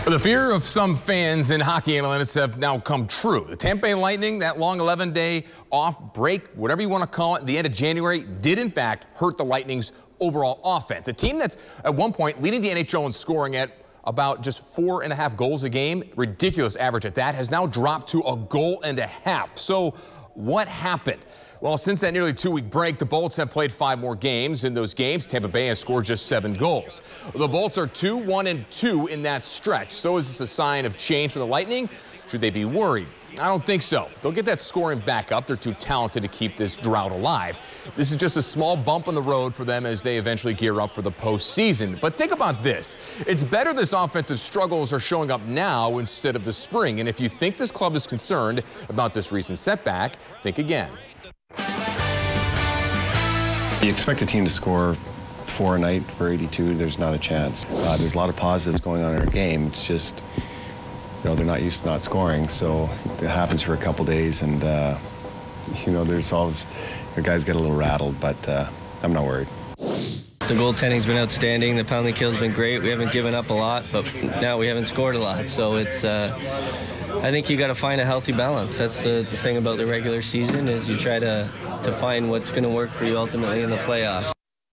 The fear of some fans and hockey analysts have now come true. The Tampa Bay Lightning, that long 11-day off break, whatever you want to call it, the end of January, did in fact hurt the Lightning's overall offense. A team that's at one point leading the NHL in scoring at about just 4.5 goals a game, ridiculous average at that, has now dropped to 1.5 goals. So what happened? Well, since that nearly 2-week break, the Bolts have played 5 more games. In those games, Tampa Bay has scored just 7 goals. The Bolts are 2-1-2 in that stretch. So is this a sign of change for the Lightning? Should they be worried? I don't think so. They'll get that scoring back up. They're too talented to keep this drought alive. This is just a small bump on the road for them as they eventually gear up for the postseason. But think about this. It's better this offensive struggles are showing up now instead of the spring. And if you think this club is concerned about this recent setback, think again. You expect a team to score 4 a night for 82, there's not a chance. There's a lot of positives going on in our game. It's just, you know, they're not used to not scoring, so it happens for a couple days, and, you know, there's always, your guys get a little rattled, but I'm not worried. The goaltending's been outstanding. The penalty kill's been great. We haven't given up a lot, but now we haven't scored a lot, so it's, I think you got to find a healthy balance. That's the thing about the regular season, is you try to find what's going to work for you ultimately in the playoffs.